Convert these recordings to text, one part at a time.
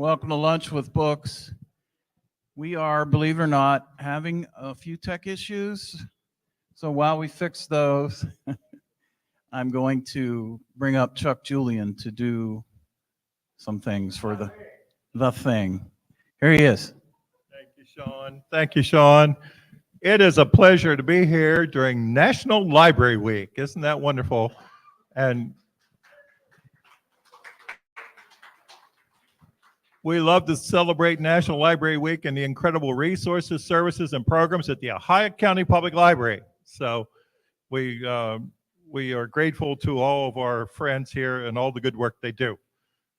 Welcome to Lunch with Books. We are, believe it or not, having a few tech issues. So while we fix those, I'm going to bring up Chuck Julian to do some things for the thing. Here he is. Thank you, Sean. Thank you, Sean. It is a pleasure to be here during National Library Week. Isn't that wonderful? And we love to celebrate National Library Week and the incredible resources, services, and programs at the Ohio County Public Library. So we are grateful to all of our friends here and all the good work they do.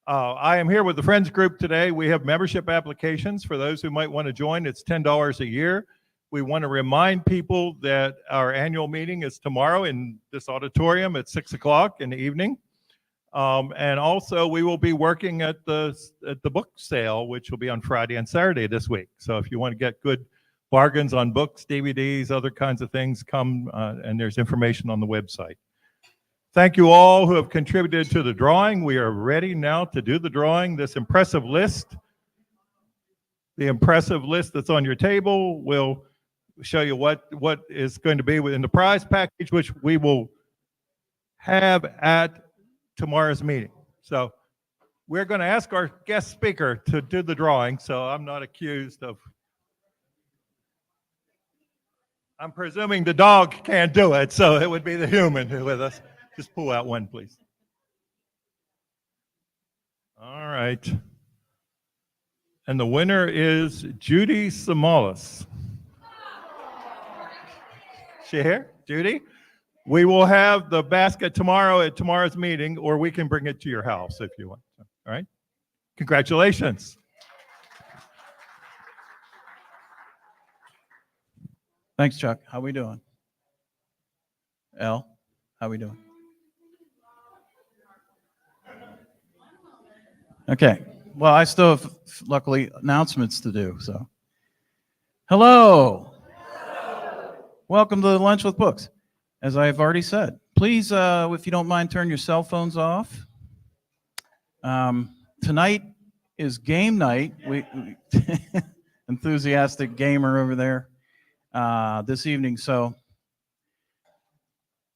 I am here with the Friends Group today. We have membership applications for those who might want to join. It's $10 a year. We want to remind people that our annual meeting is tomorrow in this auditorium at 6 o'clock in the evening. And also we will be working at the book sale, which will be on Friday and Saturday this week. So if you want to get good bargains on books, DVDs, other kinds of things, come and there's information on the website. Thank you all who have contributed to the drawing. We are ready now to do the drawing. This impressive list, the impressive list that's on your table will show you what is going to be within the prize package, which we will have at tomorrow's meeting. So we're going to ask our guest speaker to do the drawing, so I'm not accused of. I'm presuming the dog can't do it, so it would be the human who with us. Just pull out one, please. All right. And the winner is Judy Samalas. She here? Judy? We will have the basket tomorrow at tomorrow's meeting, or we can bring it to your house if you want. All right? Congratulations. Thanks, Chuck. How we doing? Elle, how we doing? Okay. Well, I still have, luckily, announcements to do. So, hello. Welcome to Lunch with Books. As I've already said, please, if you don't mind, turn your cell phones off. Tonight is game night. We enthusiastic gamer over there this evening. So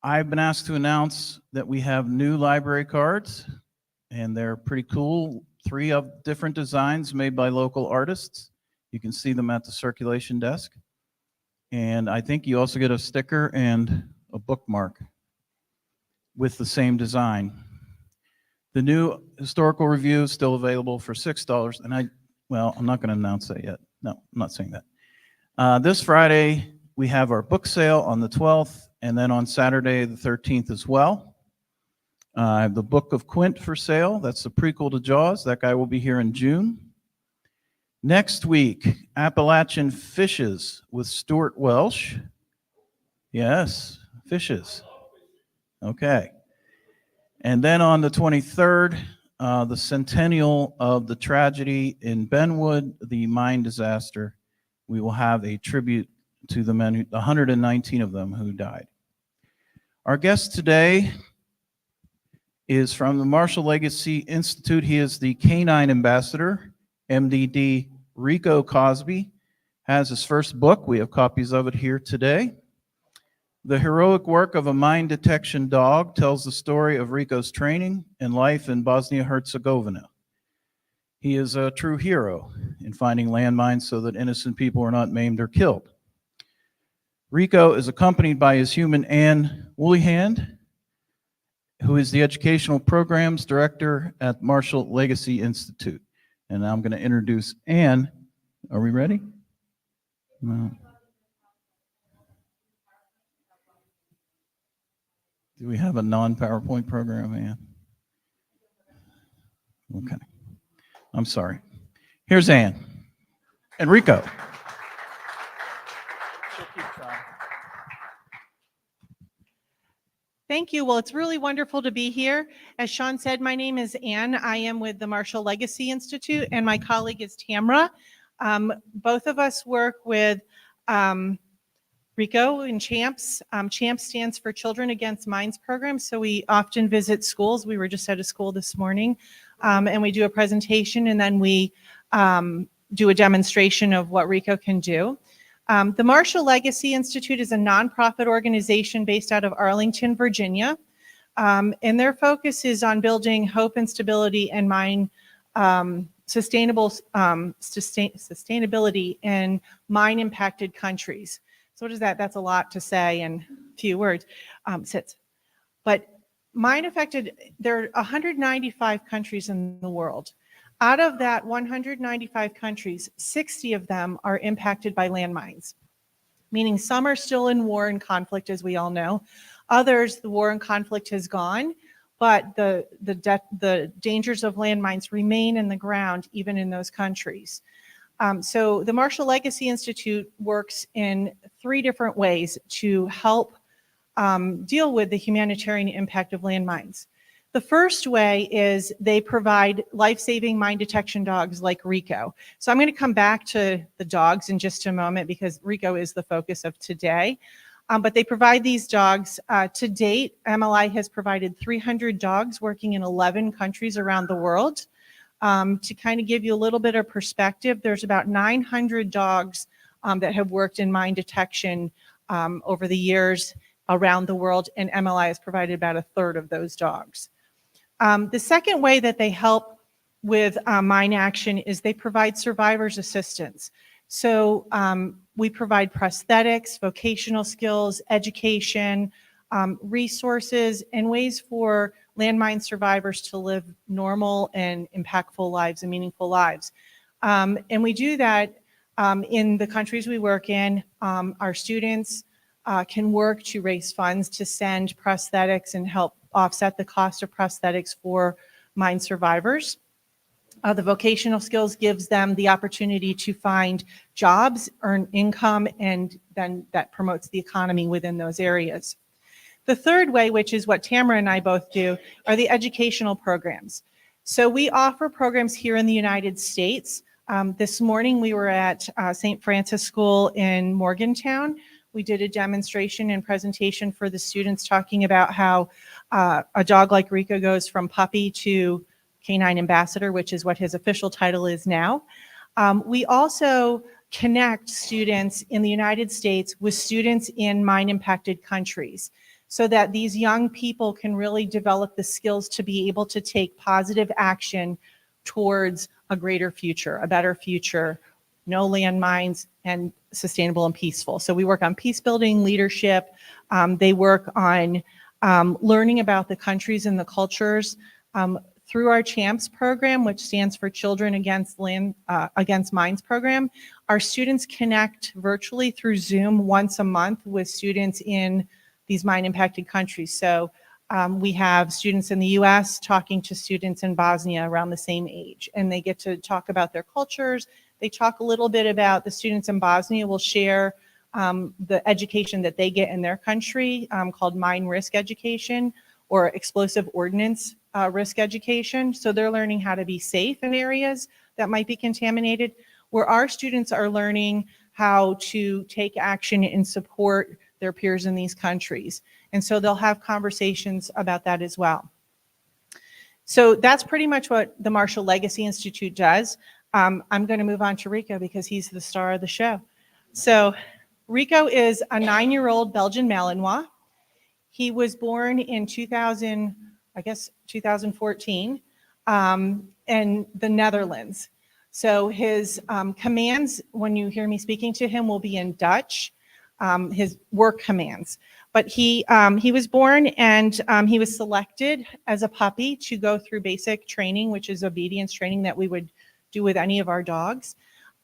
I've been asked to announce that we have new library cards, and they're pretty cool. 3 of different designs made by local artists. You can see them at the circulation desk. And I think you also get a sticker and a bookmark with the same design. The new historical review is still available for $6. And I'm not going to announce that yet. No, I'm not saying that. This Friday, we have our book sale on the 12th, and then on Saturday, the 13th as well. I have the Book of Quint for sale. That's the prequel to Jaws. That guy will be here in June. Next week, Appalachian Fishes with Stuart Welsh. Yes, fishes. Okay. And then on the 23rd, the centennial of the tragedy in Benwood, the mine disaster. We will have a tribute to the men, 119 of them who died. Our guest today is from the Marshall Legacy Institute. He is the Canine Ambassador. MDD Rico Cosby has his first book. We have copies of it here today. The heroic work of a mine detection dog tells the story of Rico's training and life in Bosnia-Herzegovina. He is a true hero in finding landmines so that innocent people are not maimed or killed. Rico is accompanied by his human Anne Wooleyhand, who is the Educational Programs Director at Marshall Legacy Institute. And now I'm going to introduce Anne. Are we ready? No. Do we have a non-PowerPoint program, Anne? Okay. I'm sorry. Here's Anne and Rico. Thank you. Well, it's really wonderful to be here. As Sean said, my name is Anne. I am with the Marshall Legacy Institute, and my colleague is Tamra. Both of us work with Rico and CHAMPS. CHAMPS stands for Children Against Mines program, so we often visit schools. We were just at a school this morning and we do a presentation, and then we do a demonstration of what Rico can do. The Marshall Legacy Institute is a nonprofit organization based out of Arlington, Virginia, and their focus is on building hope and stability and sustainability in mine-impacted countries. So what is that? That's a lot to say in few words. But mine-affected, there are 195 countries in the world. Out of that 195 countries, 60 of them are impacted by landmines, meaning some are still in war and conflict, as we all know. Others, the war and conflict has gone, but the dangers of landmines remain in the ground, even in those countries. So the Marshall Legacy Institute works in 3 different ways to help deal with the humanitarian impact of landmines. The first way is they provide life-saving mine detection dogs like Rico. So I'm going to come back to the dogs in just a moment because Rico is the focus of today. But they provide these dogs. To date, MLI has provided 300 dogs working in 11 countries around the world. To kind of give you a little bit of perspective, there's about 900 dogs that have worked in mine detection over the years around the world, and MLI has provided about 1/3 of those dogs. The second way that they help with mine action is they provide survivors assistance. So we provide prosthetics, vocational skills, education, resources, and ways for landmine survivors to live normal and impactful lives and meaningful lives. And we do that in the countries we work in. Our students can work to raise funds to send prosthetics and help offset the cost of prosthetics for mine survivors. The vocational skills gives them the opportunity to find jobs, earn income, and then that promotes the economy within those areas. The third way, which is what Tamara and I both do, are the educational programs. So we offer programs here in the United States. This morning we were at St. Francis School in Morgantown. We did a demonstration and presentation for the students talking about how a dog like Rico goes from puppy to Canine ambassador, which is what his official title is now. We also connect students in the United States with students in mine-impacted countries so that these young people can really develop the skills to be able to take positive action towards a greater future, a better future, no landmines, and sustainable and peaceful. So we work on peace building, leadership. They work on learning about the countries and the cultures. Through our CHAMPS program, which stands for Children Against Mines program, our students connect virtually through Zoom once a month with students in these mine-impacted countries. So we have students in the US talking to students in Bosnia around the same age, and they get to talk about their cultures. They talk a little bit about the students in Bosnia will share the education that they get in their country called mine risk education or explosive ordnance risk education. So they're learning how to be safe in areas that might be contaminated, where our students are learning how to take action and support their peers in these countries. And so they'll have conversations about that as well. So that's pretty much what the Marshall Legacy Institute does. I'm going to move on to Rico because he's the star of the show. So Rico is a 9-year-old Belgian Malinois. He was born in 2014 in the Netherlands. So his commands, when you hear me speaking to him, will be in Dutch, his work commands. But he was born and he was selected as a puppy to go through basic training, which is obedience training that we would do with any of our dogs.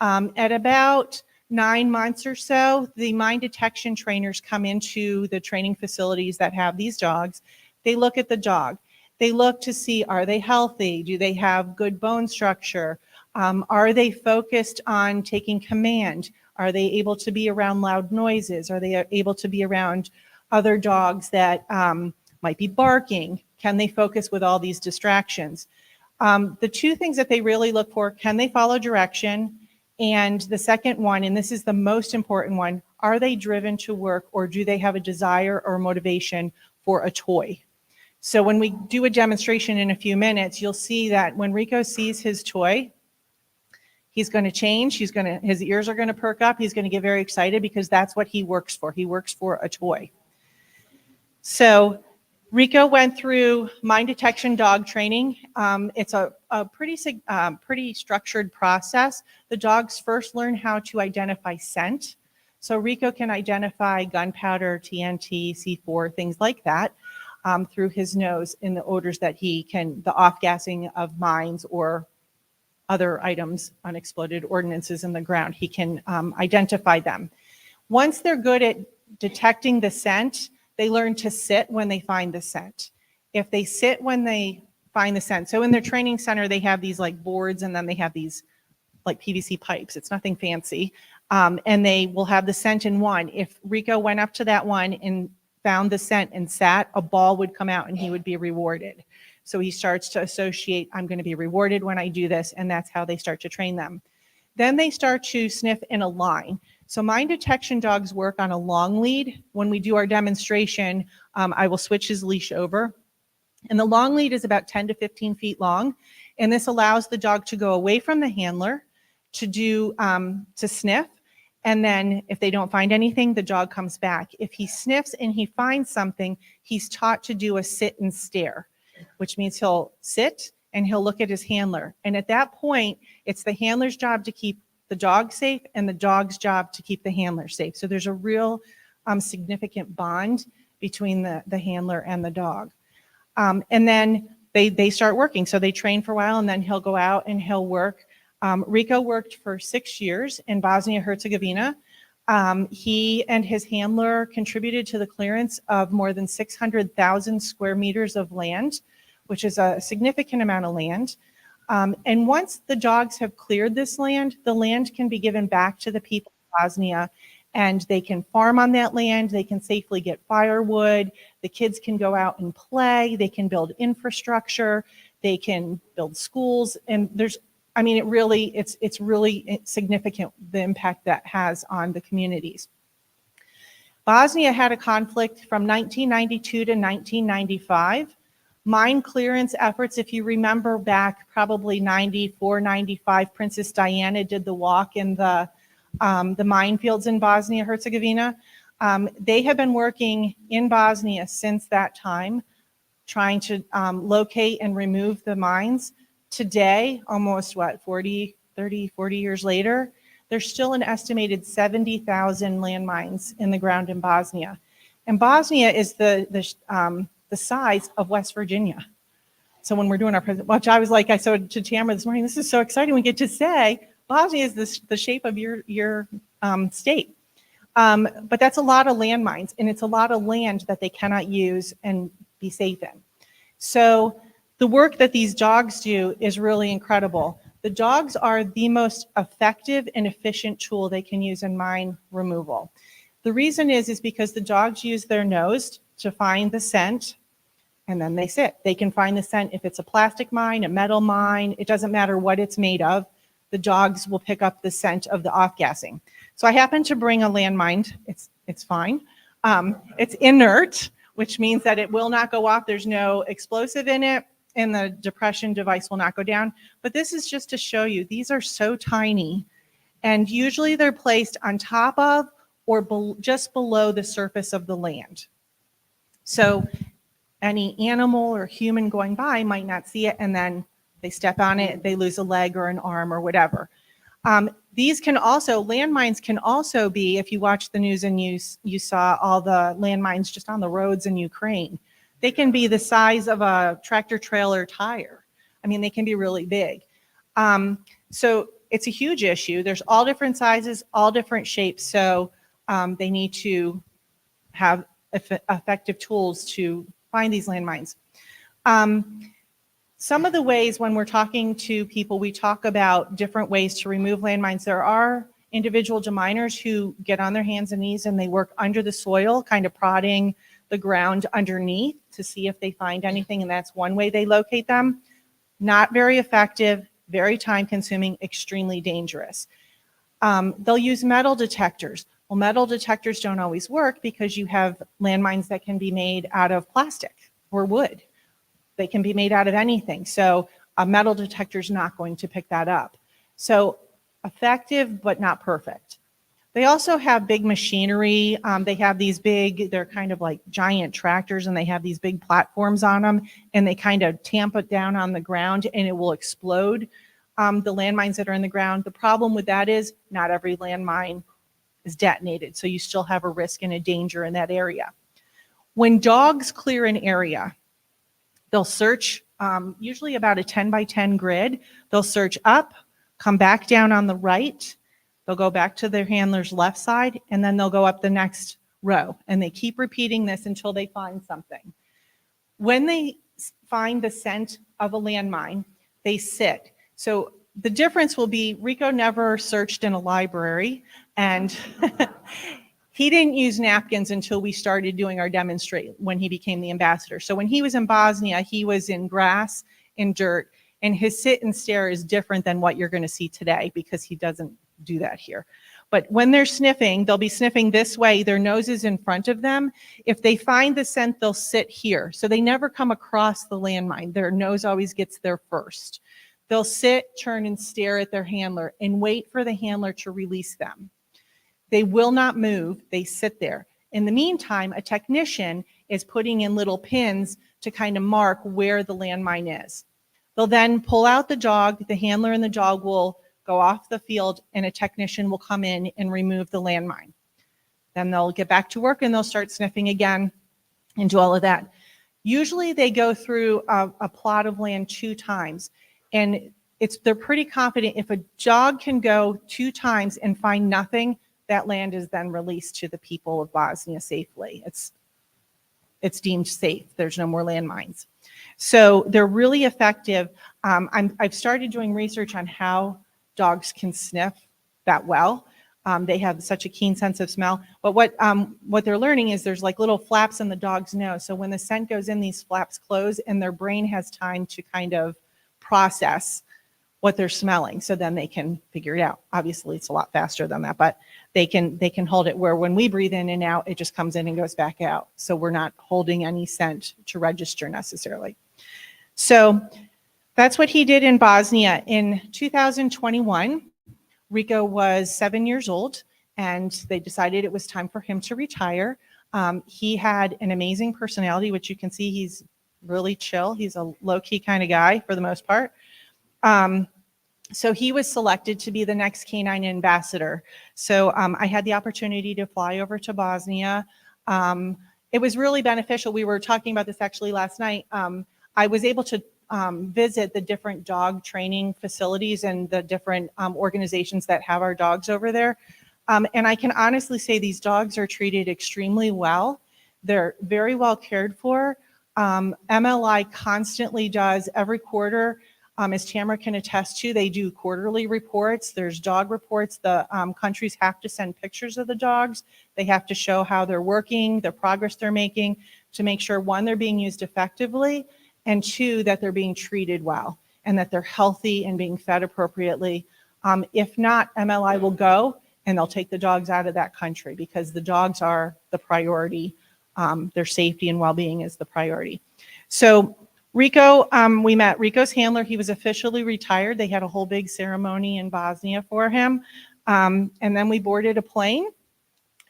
At about 9 months or so, the mine detection trainers come into the training facilities that have these dogs. They look at the dog. They look to see, are they healthy? Do they have good bone structure? Are they focused on taking command? Are they able to be around loud noises? Are they able to be around other dogs that might be barking? Can they focus with all these distractions? The 2 things that they really look for, can they follow direction? And the second one, and this is the most important one, are they driven to work or do they have a desire or motivation for a toy? So when we do a demonstration in a few minutes, you'll see that when Rico sees his toy, he's going to change. His ears are going to perk up. He's going to get very excited because that's what he works for. He works for a toy. So Rico went through mine detection dog training. It's a pretty structured process. The dogs first learn how to identify scent. So Rico can identify gunpowder, TNT, C4, things like that through his nose in the odors that the off-gassing of mines or other items, unexploded ordnances in the ground. He can identify them. Once they're good at detecting the scent, they learn to sit when they find the scent. If they sit when they find the scent, so in their training center, they have these like boards and then they have these like PVC pipes. It's nothing fancy. And they will have the scent in one. If Rico went up to that one and found the scent and sat, a ball would come out and he would be rewarded. So he starts to associate, I'm going to be rewarded when I do this, and that's how they start to train them. Then they start to sniff in a line. So mine detection dogs work on a long lead. When we do our demonstration, I will switch his leash over. And the long lead is about 10 to 15 feet long. And this allows the dog to go away from the handler to sniff. And then if they don't find anything, the dog comes back. If he sniffs and he finds something, he's taught to do a sit and stare, which means he'll sit and he'll look at his handler. And at that point, it's the handler's job to keep the dog safe and the dog's job to keep the handler safe. So there's a real significant bond between the handler and the dog. And then they start working. So they train for a while and then he'll go out and he'll work. Rico worked for 6 years in Bosnia-Herzegovina. He and his handler contributed to the clearance of more than 600,000 square meters of land, which is a significant amount of land. And once the dogs have cleared this land, the land can be given back to the people of Bosnia, and they can farm on that land. They can safely get firewood. The kids can go out and play. They can build infrastructure. They can build schools. And it's really significant, the impact that has on the communities. Bosnia had a conflict from 1992 to 1995. Mine clearance efforts, if you remember back probably 94, 95, Princess Diana did the walk in the minefields in Bosnia-Herzegovina. They have been working in Bosnia since that time, trying to locate and remove the mines. Today, almost 40 years later, there's still an estimated 70,000 landmines in the ground in Bosnia. And Bosnia is the size of West Virginia. So when we're doing our which I was like, I said to Tamara this morning, this is so exciting. We get to say Bosnia is the shape of your state. But that's a lot of landmines, and it's a lot of land that they cannot use and be safe in. So the work that these dogs do is really incredible. The dogs are the most effective and efficient tool they can use in mine removal. The reason is because the dogs use their nose to find the scent, and then they sit. They can find the scent if it's a plastic mine, a metal mine, it doesn't matter what it's made of. The dogs will pick up the scent of the off-gassing. So I happen to bring a landmine. It's fine. It's inert, which means that it will not go off. There's no explosive in it, and the depression device will not go down. But this is just to show you, these are so tiny, and usually they're placed on top of or just below the surface of the land. So any animal or human going by might not see it, and then they step on it, they lose a leg or an arm or whatever. Landmines can also be, if you watch the news and you saw all the landmines just on the roads in Ukraine, they can be the size of a tractor trailer tire. I mean, they can be really big. So it's a huge issue. There's all different sizes, all different shapes. So they need to have effective tools to find these landmines. Some of the ways when we're talking to people, we talk about different ways to remove landmines. There are individual deminers who get on their hands and knees and they work under the soil, kind of prodding the ground underneath to see if they find anything, and that's one way they locate them. Not very effective, very time consuming, extremely dangerous. They'll use metal detectors. Well, metal detectors don't always work because you have landmines that can be made out of plastic or wood. They can be made out of anything. So a metal detector is not going to pick that up. So effective, but not perfect. They also have big machinery. They have these big, they're kind of like giant tractors, and they have these big platforms on them, and they kind of tamp it down on the ground, and it will explode the landmines that are in the ground. The problem with that is not every landmine is detonated, so you still have a risk and a danger in that area. When dogs clear an area, they'll search, usually about a 10 by 10 grid. They'll search up, come back down on the right, they'll go back to their handler's left side, and then they'll go up the next row. And they keep repeating this until they find something. When they find the scent of a landmine, they sit. So the difference will be Rico never searched in a library, and he didn't use napkins until we started doing our demonstrate when he became the ambassador. So when he was in Bosnia, he was in grass and dirt, and his sit and stare is different than what you're going to see today because he doesn't do that here. But when they're sniffing, they'll be sniffing this way. Their nose is in front of them. If they find the scent, they'll sit here. So they never come across the landmine. Their nose always gets there first. They'll sit, turn, and stare at their handler and wait for the handler to release them. They will not move. They sit there. In the meantime, a technician is putting in little pins to kind of mark where the landmine is. They'll then pull out the dog. The handler and the dog will go off the field, and a technician will come in and remove the landmine. Then they'll get back to work, and they'll start sniffing again and do all of that. Usually they go through a plot of land 2 times, and they're pretty confident if a dog can go 2 times and find nothing, that land is then released to the people of Bosnia safely. It's deemed safe. There's no more landmines. So they're really effective. I've started doing research on how dogs can sniff that well. They have such a keen sense of smell. But what they're learning is there's like little flaps in the dog's nose. So when the scent goes in, these flaps close, and their brain has time to kind of process what they're smelling. So then they can figure it out. Obviously, it's a lot faster than that, but they can hold it where when we breathe in and out, it just comes in and goes back out. So we're not holding any scent to register necessarily. So that's what he did in Bosnia. In 2021, Rico was 7 years old, and they decided it was time for him to retire. He had an amazing personality, which you can see he's really chill. He's a low-key kind of guy for the most part. So he was selected to be the next canine ambassador. So I had the opportunity to fly over to Bosnia. It was really beneficial. We were talking about this actually last night. I was able to visit the different dog training facilities and the different organizations that have our dogs over there. And I can honestly say these dogs are treated extremely well. They're very well cared for. MLI constantly does every quarter, as Tamara can attest to, they do quarterly reports. There's dog reports. The countries have to send pictures of the dogs. They have to show how they're working, the progress they're making, to make sure, 1, they're being used effectively, and 2, that they're being treated well and that they're healthy and being fed appropriately. If not, MLI will go and they'll take the dogs out of that country because the dogs are the priority. Their safety and well-being is the priority. So Rico, we met Rico's handler. He was officially retired. They had a whole big ceremony in Bosnia for him. And then we boarded a plane,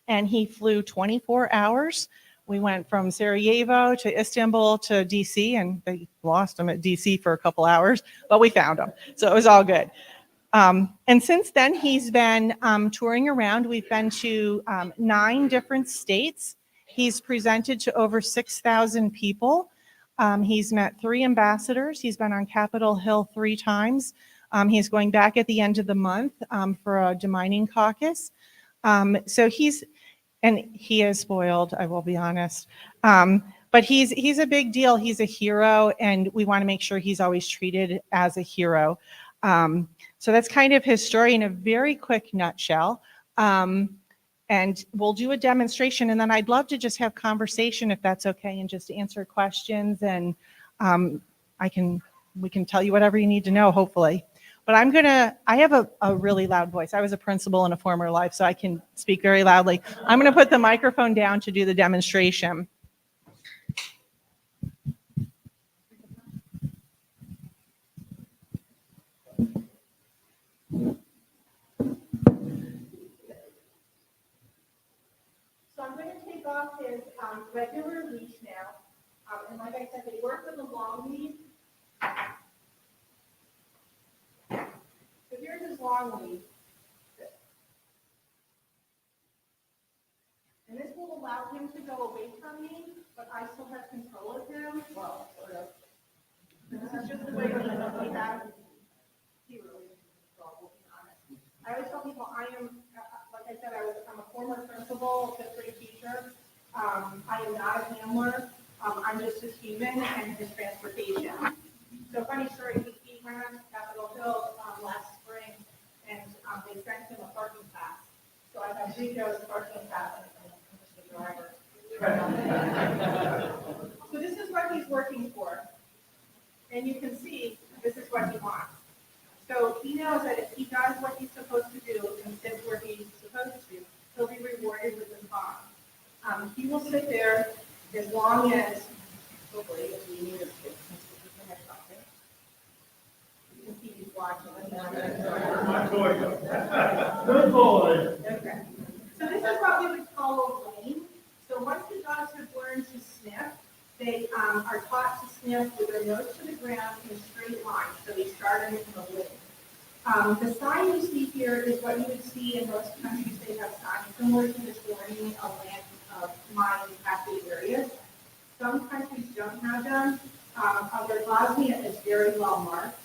and he flew 24 hours. We went from Sarajevo to Istanbul to DC, and they lost him at DC for a couple hours, but we found him. So it was all good. And since then, he's been touring around. We've been to 9 different states. He's presented to over 6,000 people. He's met 3 ambassadors. He's been on Capitol Hill 3 times. He's going back at the end of the month for a demining caucus. So he is spoiled, I will be honest. But he's a big deal. He's a hero, and we want to make sure he's always treated as a hero. So that's kind of his story in a very quick nutshell. And we'll do a demonstration, and then I'd love to just have conversation if that's okay, and just answer questions, and we can tell you whatever you need to know, hopefully. But I have a really loud voice. I was a principal in a former life, so I can speak very loudly. I'm gonna put the microphone down to do the demonstration. regular leash now. And like I said, they work with a long lead. So here's his long lead. And this will allow him to go away from me, but I still have control of him. Well, sort of. This is just the way we have. He really is control, to be honest. I always tell people I am, like I said, I'm a former principal, fifth grade teacher. I am not a handler. I'm just his human and his transportation. So funny story, he went on to Capitol Hill last spring, and they sent him a parking pass. So I have Rico's parking pass, and I'm just the driver. So this is what he's working for. And you can see, this is what he wants. So he knows that if he does what he's supposed to do and sits where he's supposed to, he'll be rewarded with his bond. He will sit there as long as, hopefully, if we need him to. You can see he's watching. Good boy. Okay. So this is what we would call a lane. So once the dogs have learned to sniff, they are taught to sniff with their nose to the ground in a straight line. So they start in a lane. The sign you see here is what you would see in most countries. They have signs similar to this warning of land of mine impacted areas. Some countries don't have them. Other Bosnia is very well marked.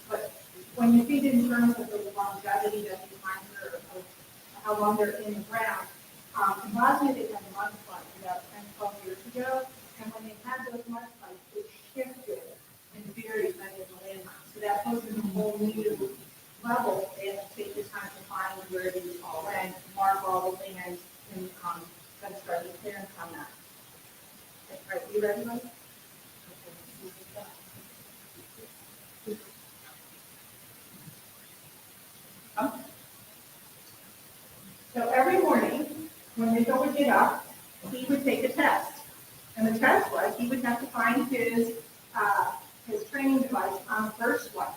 But when you think in terms of the longevity that you find here, of how long they're in the ground, in Bosnia they had mud floods about 10, 12 years ago. And when they had those mud floods, it shifted and buried many of the landmines. So that poses a whole new level. They have to take the time to find where these all went, mark all the lands, and then start the clearance on that. All right, you ready, Mike? So every morning, when Rico would get up, he would take a test. And the test was he would have to find his training device on the first swipe.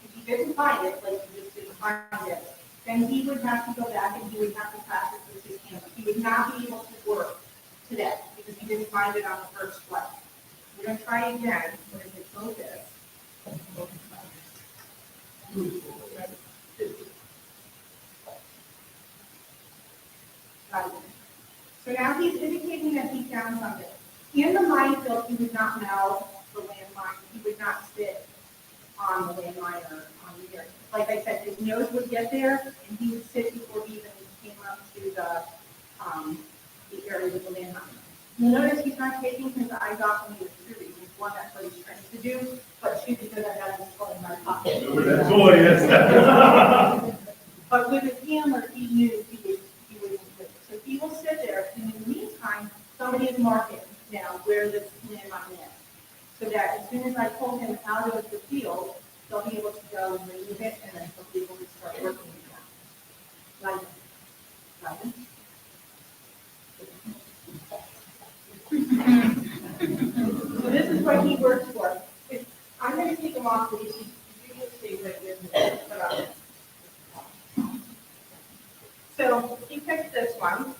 If he didn't find it, like he just didn't find it, then he would have to go back and he would have to practice with his hands. He would not be able to work today because he didn't find it on the first swipe. We're going to try again. We're going to focus. So now he's indicating that he found something. In the minefield, he would not know the landmine. He would not sit on the landmine or on the area. Like I said, his nose would get there, and he would sit before he even came up to the area with the landmine. You'll notice he's not taking his eyes off when he was shooting. He's one that's what he's trying to do, but shoot because I got his phone in my pocket. That's all, yes. But with his handler, he knew he would do it. So he will sit there, and in the meantime, somebody is marking now where this landmine is. So that as soon as I pull him out of the field, they'll be able to go and remove it, and then they'll be able to start working again. Like, so this is what he works for. I'm going to take him off because you can stay right with me. So he picked this one.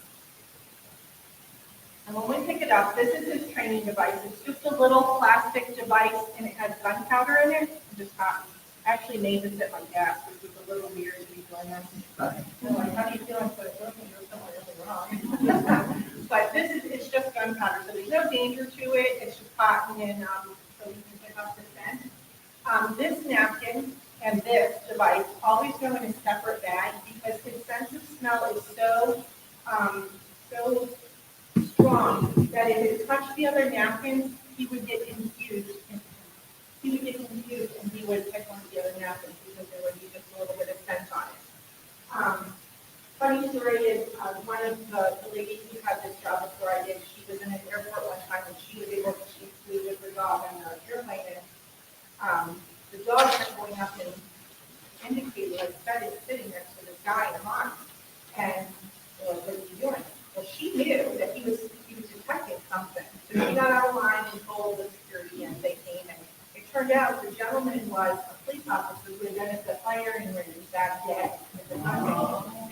And when we pick it up, this is his training device. It's just a little plastic device, and it has gunpowder in it. I actually made this at my desk, which was a little weird to be doing this. So like, how do you feel? So it's working, there's something really wrong. But it's just gunpowder, so there's no danger to it. It's just cotton, and so you can pick up the scent. This napkin and this device always go in a separate bag because his sense of smell is so strong that if it touched the other napkins, he would get confused. He would pick one of the other napkins because there would be just a little bit of scent on it. Funny story is one of the ladies who had this job before I did, she was in an airport one time and she was able to flew with her dog on the airplane, and the dog kept going up and indicated, like, that is sitting next to this guy in a month. And what are you doing? Well, she knew that he was detecting something. So she got out of line and told the security, and they came, and it turned out the gentleman was a police officer who had been at the firing range that day in the country,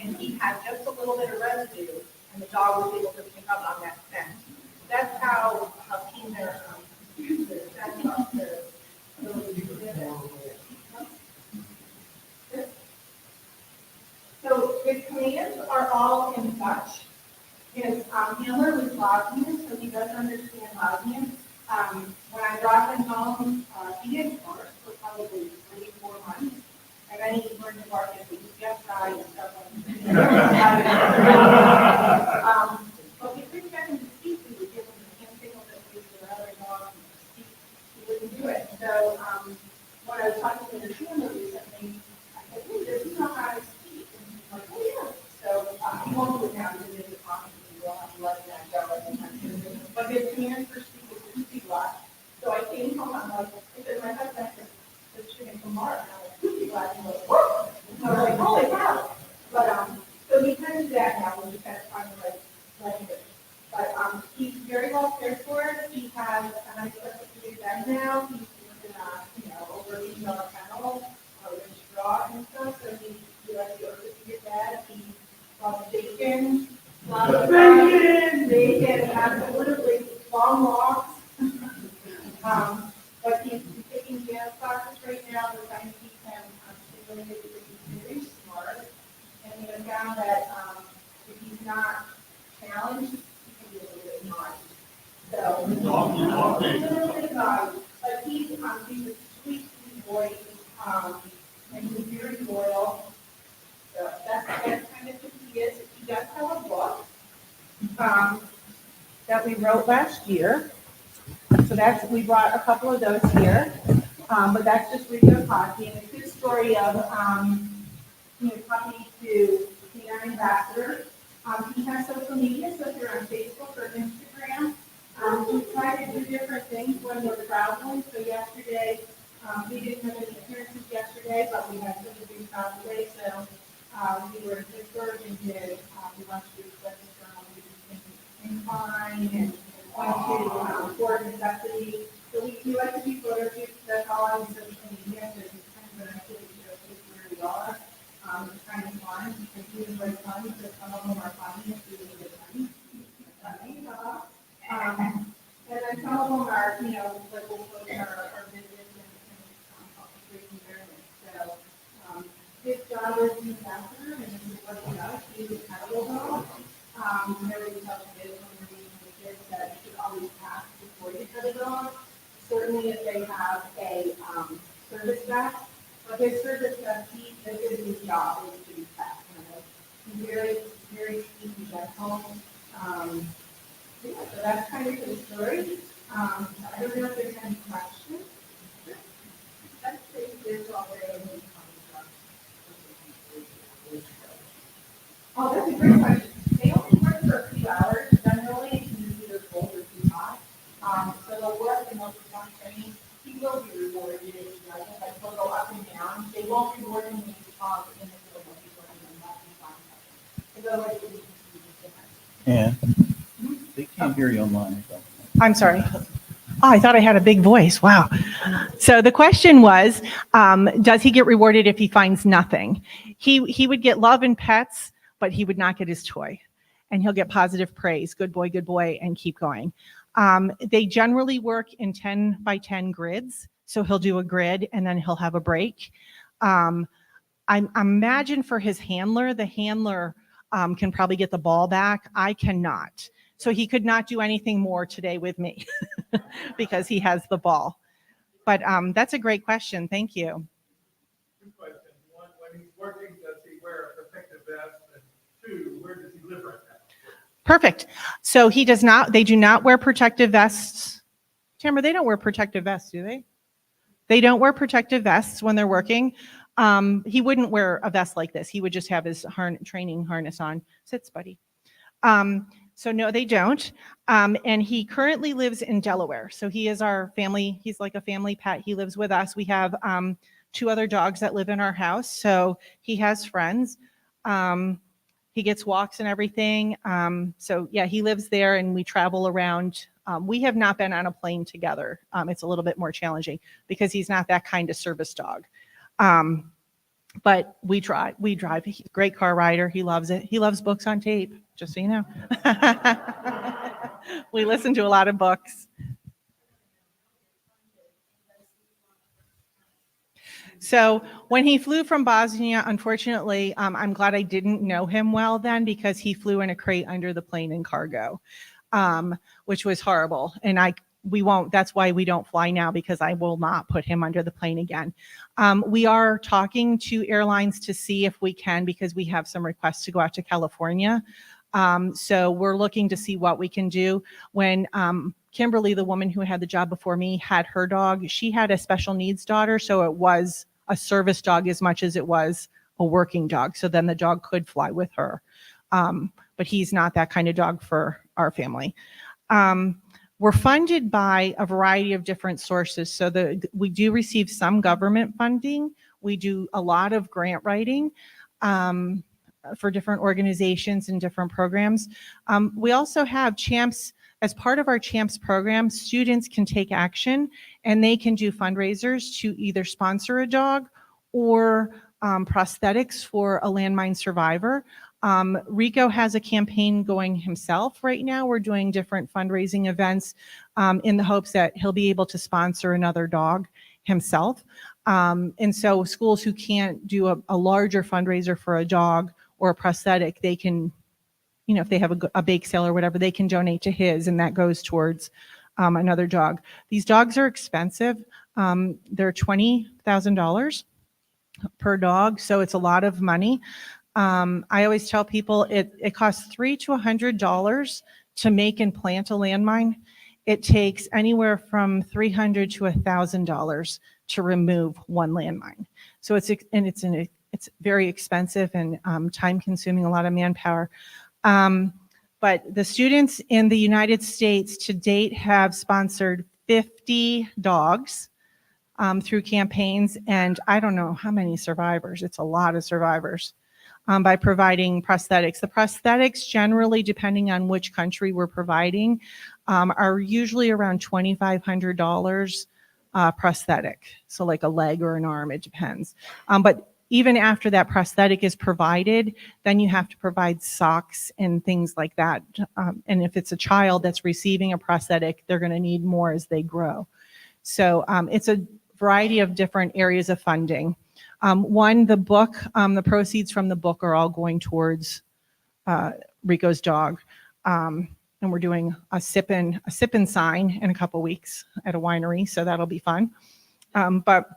and he had just a little bit of residue, and the dog was able to pick up on that scent. that's how keen their that's about their ability to do it. So his commands are all in Dutch. His handler was Bosnian, so he does understand Bosnian. When I brought him home, he didn't bark for probably 3-4 months. And then he learned to bark at the UPS guy and stuff like that. But we couldn't get him to speak. We would give him the hand signal that we would give other dogs to speak. He wouldn't do it. So when I was talking to the handler recently, I said, hey, does he know how to speak? And he's like, oh, yeah. So he won't do it now because it's a talking. We'll have to let that go. But his command for speak is Kusi Black. So I came home, I'm like, I said, my husband said, chicken from Mark. And I'm like, Kusi Black. And he goes, whoa. So I was like, holy cow. But so he kind of do that now when we kind of find the right language. But he's very well cared for. He has a nice orthopedic bed now. He's in a, over $80 kennel with straw and stuff. So he likes the orthopedic bed. He loves bacon. Bacon, absolutely, long walks. But he's taking dance classes right now. We're trying to keep him stimulated because he's very smart. And we have found that if he's not challenged, he can be a little bit naughty. So, a little bit naughty. But he's a sweet, sweet boy, and he's very loyal. So that's kind of who he is. He does have a book that we wrote last year. So we brought a couple of those here. But that's just Rico Cosby, and it's his story of puppy to Canine ambassador. He has social media, so if you're on Facebook or Instagram, we try to do different things when we're traveling. So yesterday, we didn't have any appearances yesterday, but we had such a big crowd today, so we were in Pittsburgh and did we went to Canine and went to Fort Necessity. So we like to do photo shoots. That's all on social media. There's kind of an activity to where we are. It's kind of fun. It's really great fun because some of them are funny. It's really good fun. And then some of them are, like we'll post our visits and environment. So his job is the ambassador, and this is what he does. He's a cattle dog. Everybody tells kids when you're reading the kids that you should always ask before you pet a dog. Certainly if they have a service dog, but his service dog, this is his job, is to be pet. He's very, very sweet and gentle. So that's kind of his story. I don't know if there's any questions. That's pretty all day. Oh, that's a great question. They only work for a few hours. Generally, it can be either cold or too hot. So they'll work and they'll perform training. He will be rewarded if he does it. Like he'll go up and down. They won't reward him when he's off in the field when he's working and not be fine. Because otherwise, it would be different. And they can't hear you online. I'm sorry. Oh, I thought I had a big voice. Wow. So the question was, does he get rewarded if he finds nothing? He would get love and pets, but he would not get his toy. And he'll get positive praise, good boy, and keep going. They generally work in 10 by 10 grids. So he'll do a grid and then he'll have a break. I imagine for his handler, the handler can probably get the ball back. I cannot. So he could not do anything more today with me because he has the ball. But that's a great question. Thank you. Two questions. One, when he's working, does he wear a protective vest? And two, where does he live right now? Perfect. So he does not, they do not wear protective vests. Tamara, they don't wear protective vests, do they? They don't wear protective vests when they're working. He wouldn't wear a vest like this. He would just have his training harness on. Sits, buddy. So no, they don't. And he currently lives in Delaware. So he is our family. He's like a family pet. He lives with us. We have 2 other dogs that live in our house. So he has friends. He gets walks and everything. So yeah, he lives there and we travel around. We have not been on a plane together. It's a little bit more challenging because he's not that kind of service dog. But we drive. He's a great car rider. He loves it. He loves books on tape, just so you know. We listen to a lot of books. So when he flew from Bosnia, unfortunately, I'm glad I didn't know him well then, because he flew in a crate under the plane in cargo, which was horrible. And that's why we don't fly now, because I will not put him under the plane again. We are talking to airlines to see if we can, because we have some requests to go out to California. So we're looking to see what we can do. When Kimberly, the woman who had the job before me, had her dog, she had a special needs daughter, so it was a service dog as much as it was a working dog. So then the dog could fly with her. But he's not that kind of dog for our family. We're funded by a variety of different sources. So we do receive some government funding. We do a lot of grant writing for different organizations and different programs. We also have CHAMPS. As part of our CHAMPS program, students can take action and they can do fundraisers to either sponsor a dog or prosthetics for a landmine survivor. Rico has a campaign going himself right now. We're doing different fundraising events in the hopes that he'll be able to sponsor another dog himself. And so schools who can't do a larger fundraiser for a dog or a prosthetic, they can, if they have a bake sale or whatever, they can donate to his, and that goes towards another dog. These dogs are expensive. They're $20,000 per dog, so it's a lot of money. I always tell people it costs $300 to $100 to make and plant a landmine. It takes anywhere from $300 to $1,000 to remove one landmine. So it's very expensive and time-consuming, a lot of manpower. But the students in the United States to date have sponsored 50 dogs through campaigns, and I don't know how many survivors. It's a lot of survivors by providing prosthetics. The prosthetics, generally, depending on which country we're providing, are usually around $2,500 prosthetic. So like a leg or an arm, it depends. But even after that prosthetic is provided, then you have to provide socks and things like that. And if it's a child that's receiving a prosthetic, they're going to need more as they grow. So it's a variety of different areas of funding. The proceeds from the book are all going towards Rico's dog. And we're doing a sip and sign in a couple weeks at a winery, so that'll be fun. But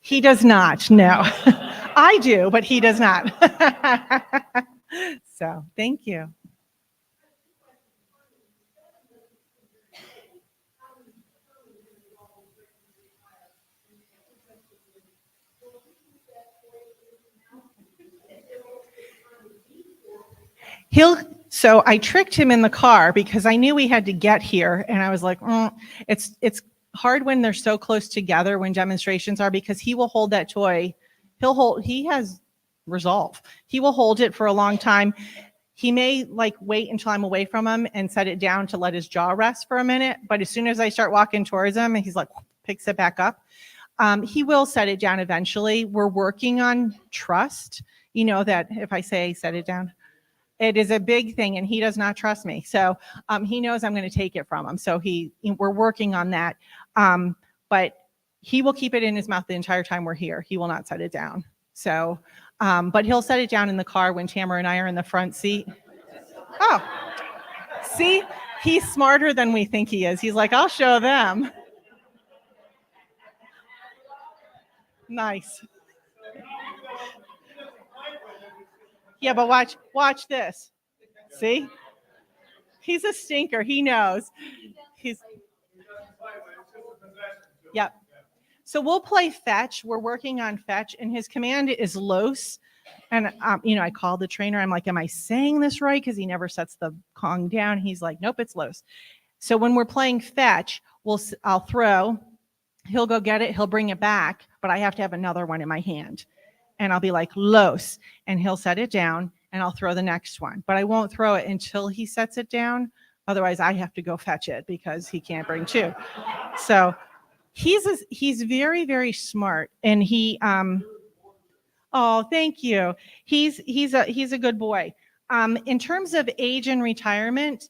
he does not, no. I do, but he does not. So, thank you. So I tricked him in the car because I knew we had to get here, and I was like, it's hard when they're so close together when demonstrations are, because he will hold that toy. He has resolve. He will hold it for a long time. He may wait until I'm away from him and set it down to let his jaw rest for a minute. But as soon as I start walking towards him, he's picks it back up. He will set it down eventually. We're working on trust. That if I say set it down, it is a big thing, and he does not trust me. So he knows I'm going to take it from him. So we're working on that. But he will keep it in his mouth the entire time we're here. He will not set it down. So, but he'll set it down in the car when Tamara and I are in the front seat. Oh, see, he's smarter than we think he is. He's like, I'll show them. Nice. Yeah, but watch this. See? He's a stinker. He knows. Yep. So we'll play fetch. We're working on fetch, and his command is los. And, I called the trainer. I'm like, am I saying this right? Because he never sets the Kong down. He's like, nope, it's los. So when we're playing fetch, I'll throw. He'll go get it. He'll bring it back, but I have to have another one in my hand. And I'll be like, los. And he'll set it down, and I'll throw the next one. But I won't throw it until he sets it down. Otherwise, I have to go fetch it because he can't bring two. So he's very, very smart. And he, oh, thank you. He's a good boy. In terms of age and retirement,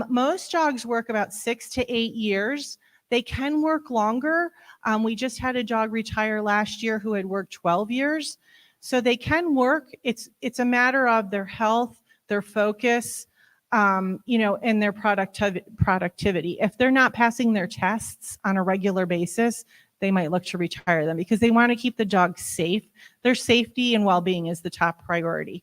Most dogs work about 6 to 8 years. They can work longer. We just had a dog retire last year who had worked 12 years. So they can work. It's a matter of their health, their focus, and their productivity. If they're not passing their tests on a regular basis, they might look to retire them because they want to keep the dog safe. Their safety and well-being is the top priority.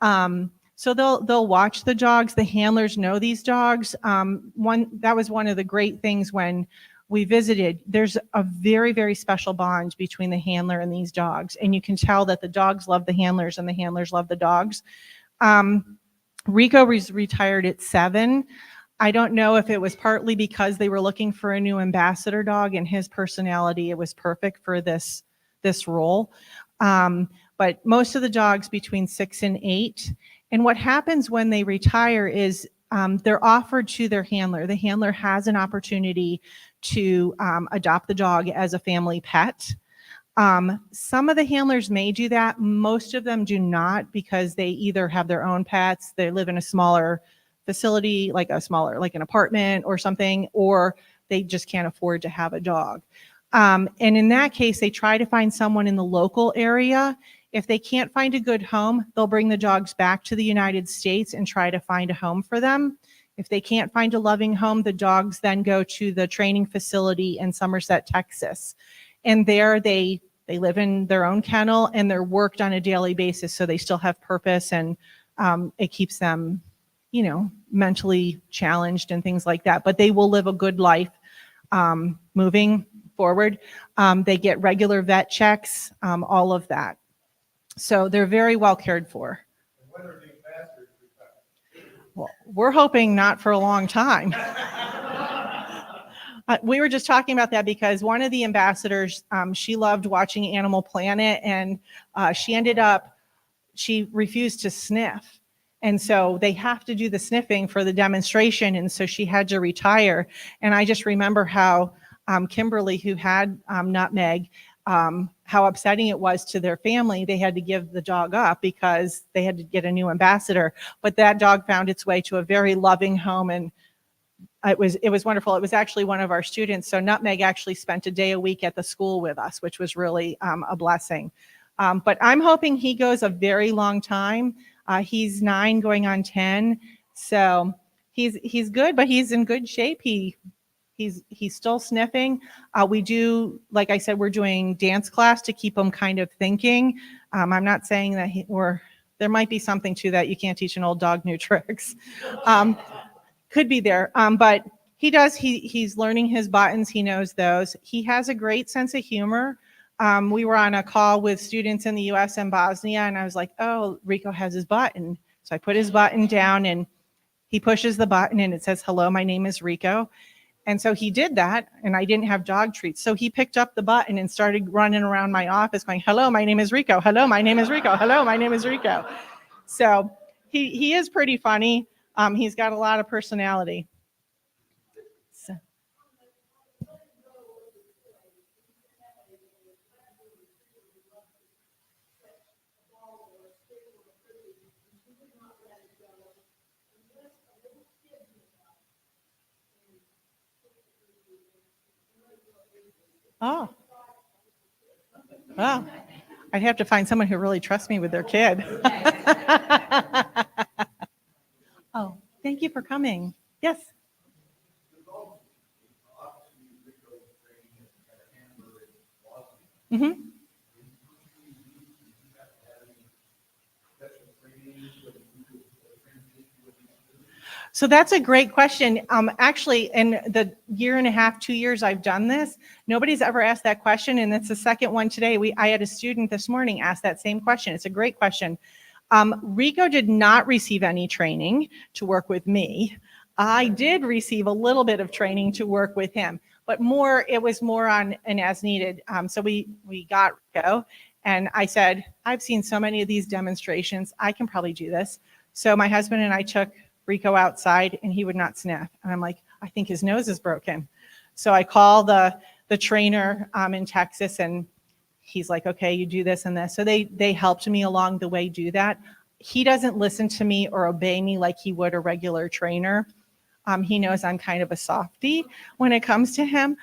So they'll watch the dogs. The handlers know these dogs. That was one of the great things when we visited. There's a very, very special bond between the handler and these dogs, and you can tell that the dogs love the handlers and the handlers love the dogs. Rico was retired at 7. I don't know if it was partly because they were looking for a new ambassador dog and his personality, it was perfect for this role. But most of the dogs between 6 and 8. And what happens when they retire is they're offered to their handler. The handler has an opportunity to adopt the dog as a family pet. Some of the handlers may do that. Most of them do not because they either have their own pets, they live in a smaller facility, like an apartment or something, or they just can't afford to have a dog. And in that case, they try to find someone in the local area. If they can't find a good home, they'll bring the dogs back to the United States and try to find a home for them. If they can't find a loving home, the dogs then go to the training facility in Somerset, Texas. And there they live in their own kennel and they're worked on a daily basis, so they still have purpose, and it keeps them, mentally challenged and things like that. But they will live a good life moving forward. They get regular vet checks, all of that. So they're very well cared for. And when are the ambassadors retired? Well, we're hoping not for a long time. We were just talking about that because one of the ambassadors, she loved watching Animal Planet, and she refused to sniff. And so they have to do the sniffing for the demonstration, and so she had to retire. And I just remember how Kimberly, who had Nutmeg, how upsetting it was to their family. They had to give the dog up because they had to get a new ambassador. But that dog found its way to a very loving home, and it was wonderful. It was actually one of our students. So Nutmeg actually spent a day a week at the school with us, which was really a blessing. But I'm hoping he goes a very long time. He's 9 going on 10. So he's good, but he's in good shape. He's still sniffing. We do, like I said, we're doing dance class to keep him kind of thinking. I'm not saying that there might be something to that. You can't teach an old dog new tricks. Could be there. But he does, he's learning his buttons. He knows those. He has a great sense of humor. We were on a call with students in the US and Bosnia, and I was like, oh, Rico has his button. So I put his button down and he pushes the button and it says, hello, my name is Rico. And so he did that, and I didn't have dog treats. So he picked up the button and started running around my office going, hello, my name is Rico. Hello, my name is Rico. Hello, my name is Rico. So he is pretty funny. He's got a lot of personality. So. Oh. Well, I'd have to find someone who really trusts me with their kid. Oh, thank you for coming. Yes. Mm-hmm. So that's a great question. Actually, in the 1.5 to 2 years I've done this, nobody's ever asked that question, and it's the second one today. I had a student this morning ask that same question. It's a great question. Rico did not receive any training to work with me. I did receive a little bit of training to work with him, but it was more on an as needed. So we got Rico, and I said, I've seen so many of these demonstrations. I can probably do this. So my husband and I took Rico outside, and he would not sniff. And I'm like, I think his nose is broken. So I call the trainer in Texas, and he's like, okay, you do this and this. So they helped me along the way do that. He doesn't listen to me or obey me like he would a regular trainer. He knows I'm kind of a softie when it comes to him.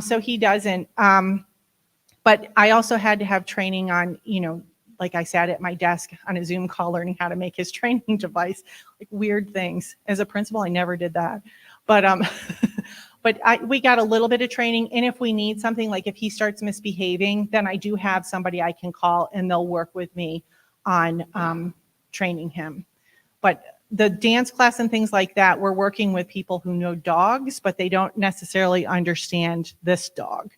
So he doesn't. But I also had to have training on, like I sat at my desk on a Zoom call learning how to make his training device, like weird things. As a principal, I never did that. But we got a little bit of training. And if we need something, like if he starts misbehaving, then I do have somebody I can call and they'll work with me on training him. But the dance class and things like that, we're working with people who know dogs, but they don't necessarily understand this dog.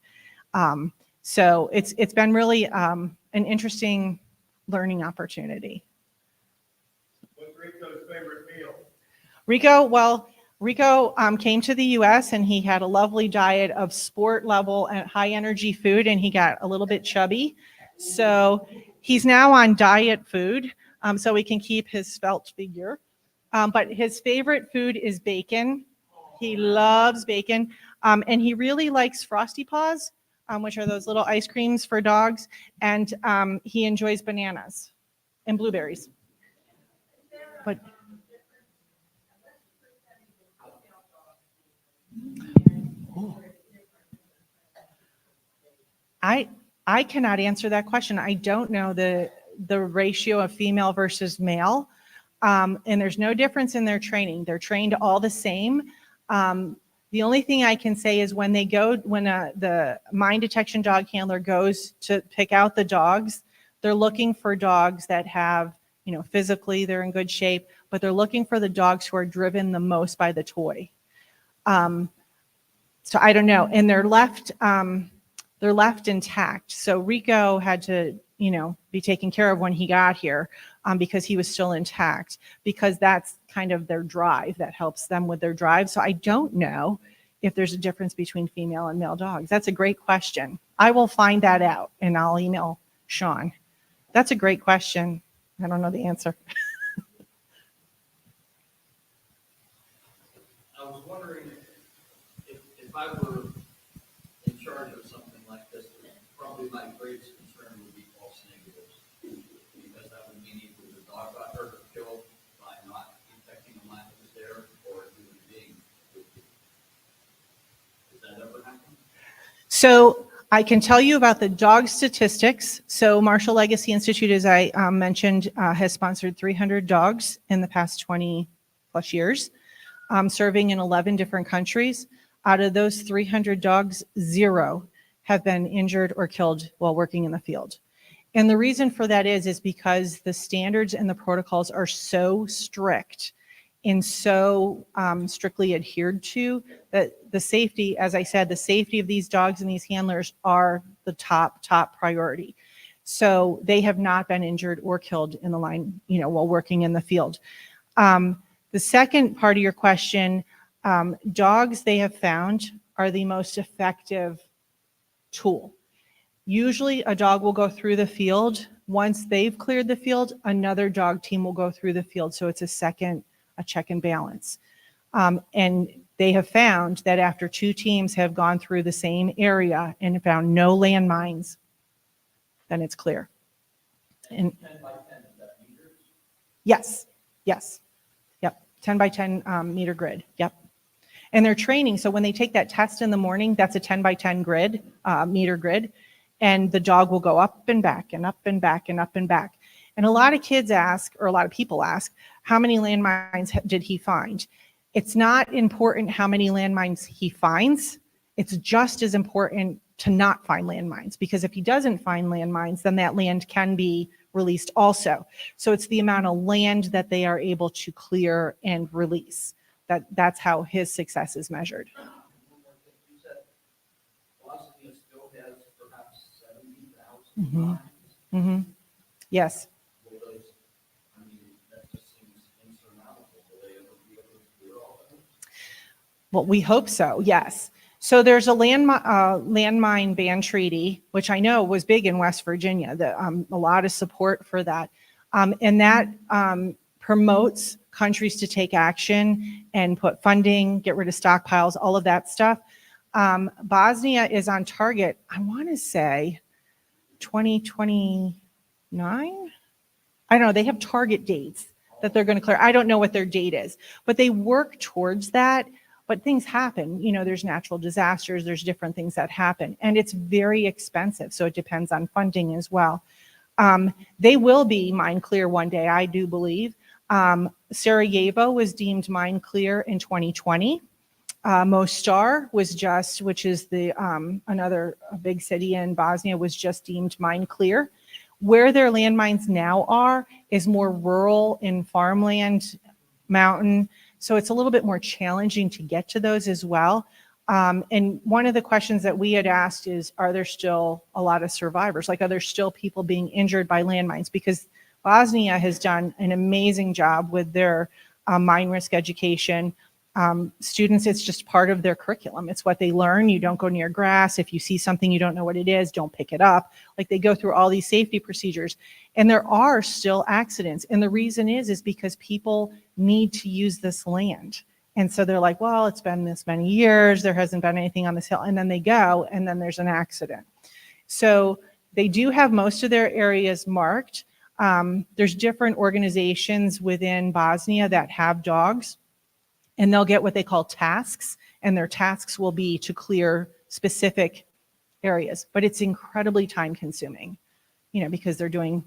So it's been really an interesting learning opportunity. What's Rico's favorite meal? Rico came to the U.S. and he had a lovely diet of sport level and high energy food, and he got a little bit chubby. So he's now on diet food, so we can keep his svelte figure. But his favorite food is bacon. He loves bacon, and he really likes Frosty Paws, which are those little ice creams for dogs, and he enjoys bananas and blueberries. But I cannot answer that question. I don't know the ratio of female versus male, and there's no difference in their training. They're trained all the same. The only thing I can say is when the mine detection dog handler goes to pick out the dogs, they're looking for dogs that have, physically they're in good shape, but they're looking for the dogs who are driven the most by the toy. So I don't know, and they're left intact. So Rico had to, be taken care of when he got here because he was still intact, because that's kind of their drive that helps them with their drive. So I don't know if there's a difference between female and male dogs. That's a great question. I will find that out and I'll email Sean. That's a great question. I don't know the answer. I was wondering if I were in charge of something like this, probably my greatest concern would be false negatives, because that would mean either the dog got hurt or killed by not detecting a line that was there, or a human being. Does that ever happen? So I can tell you about the dog statistics. So Marshall Legacy Institute, as I mentioned, has sponsored 300 dogs in the past 20 plus years, serving in 11 different countries. Out of those 300 dogs, 0 have been injured or killed while working in the field. And the reason for that is because the standards and the protocols are so strict and so strictly adhered to that the safety, as I said, the safety of these dogs and these handlers are the top priority. So they have not been injured or killed in the line, while working in the field. The second part of your question, dogs they have found are the most effective tool. Usually a dog will go through the field. Once they've cleared the field, another dog team will go through the field. So it's a check and balance. And they have found that after 2 teams have gone through the same area and found no landmines, then it's clear. And 10 by 10, is that meters? yes. Yep. 10 by 10 meter grid. Yep. And they're training. So when they take that test in the morning, that's a 10 by 10 grid, meter grid. And the dog will go up and back and up and back and up and back. And a lot of kids ask, or a lot of people ask, how many landmines did he find? It's not important how many landmines he finds. It's just as important to not find landmines, because if he doesn't find landmines, then that land can be released also. So it's the amount of land that they are able to clear and release. That's how his success is measured. One more thing. You said Bosnia still has perhaps 70,000 lines. Mm-hmm. Yes. Will those, that just seems insurmountable. Will they ever be able to clear all of them? Well, we hope so, yes. So there's a landmine ban treaty, which I know was big in West Virginia, a lot of support for that. And that promotes countries to take action and put funding, get rid of stockpiles, all of that stuff. Bosnia is on target, I want to say 2029? I don't know, they have target dates that they're going to clear. I don't know what their date is, but they work towards that. But things happen, there's natural disasters, there's different things that happen, and it's very expensive. So it depends on funding as well. They will be mine clear one day, I do believe. Sarajevo was deemed mine clear in 2020. Mostar was just, which is the another big city in Bosnia, was just deemed mine clear. Where their landmines now are is more rural in farmland, mountain. So it's a little bit more challenging to get to those as well. And one of the questions that we had asked is, are there still a lot of survivors? Like, are there still people being injured by landmines? Because Bosnia has done an amazing job with their mine risk education. Students, it's just part of their curriculum. It's what they learn. You don't go near grass. If you see something you don't know what it is, don't pick it up. Like, they go through all these safety procedures. And there are still accidents. And the reason is because people need to use this land. And so they're like, well, it's been this many years, there hasn't been anything on this hill. And then they go, and then there's an accident. So they do have most of their areas marked. There's different organizations within Bosnia that have dogs, and they'll get what they call tasks, and their tasks will be to clear specific areas. But it's incredibly time consuming, because they're doing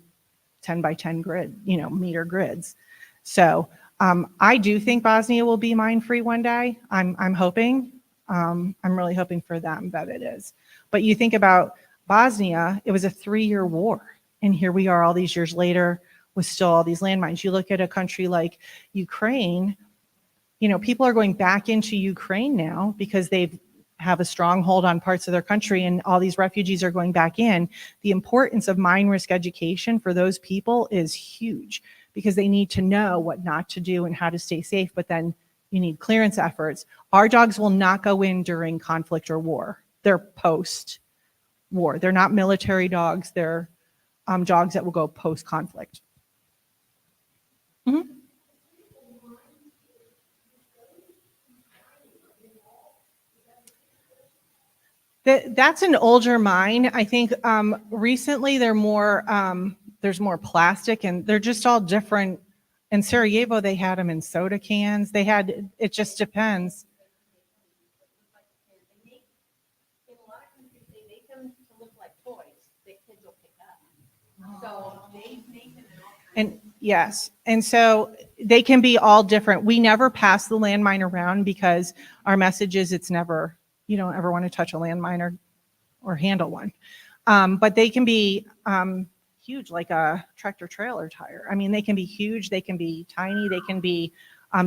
10 by 10 grid, meter grids. So I do think Bosnia will be mine free one day. I'm hoping. I'm really hoping for them that it is. But you think about Bosnia, it was a 3-year war. And here we are all these years later with still all these landmines. You look at a country like Ukraine, people are going back into Ukraine now because they have a stronghold on parts of their country, and all these refugees are going back in. The importance of mine risk education for those people is huge, because they need to know what not to do and how to stay safe, but then you need clearance efforts. Our dogs will not go in during conflict or war. They're post-war. They're not military dogs. They're dogs that will go post-conflict. Mm-hmm. That's an older mine. I think recently they're more, there's more plastic, and they're just all different. In Sarajevo, they had them in soda cans. It just depends. In a lot of countries, they make them to look like toys that kids will pick up. So they make them in all kinds. And yes, and so they can be all different. We never pass the landmine around because our message is it's never, you don't ever want to touch a landmine or handle one. But they can be huge, like a tractor trailer tire. I mean, they can be huge, they can be tiny, they can be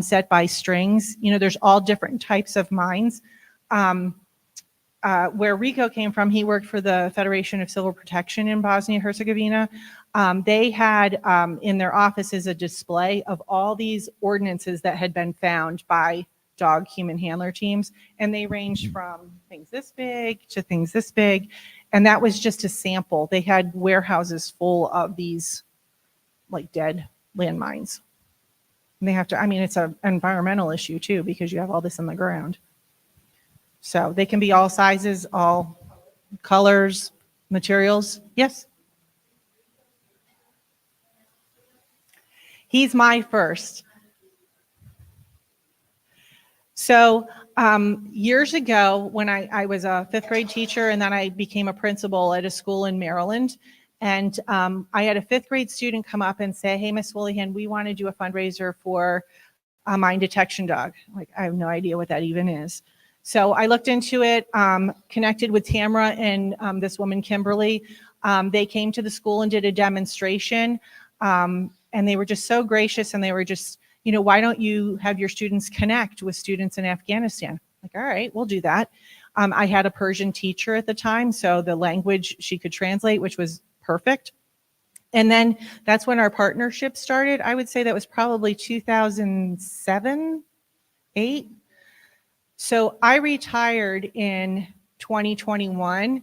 set by strings. There's all different types of mines. Where Rico came from, he worked for the Federation of Civil Protection in Bosnia-Herzegovina. They had in their offices a display of all these ordinances that had been found by dog human handler teams, and they ranged from things this big to things this big, and that was just a sample. They had warehouses full of these like dead landmines, and they have to, it's an environmental issue too, because you have all this in the ground. So they can be all sizes, all colors, materials. Yes. He's my first. So years ago, when I was a 5th grade teacher, and then I became a principal at a school in Maryland, and I had a 5th grade student come up and say, hey, Miss Wooleyhand, we want to do a fundraiser for a mine detection dog. Like, I have no idea what that even is. So I looked into it, connected with Tamara and this woman, Kimberly. They came to the school and did a demonstration, and they were just so gracious, and they were just, why don't you have your students connect with students in Afghanistan? Like, all right, we'll do that. I had a Persian teacher at the time, so the language she could translate, which was perfect. And then that's when our partnership started. I would say that was probably 2007, 8. So I retired in 2021,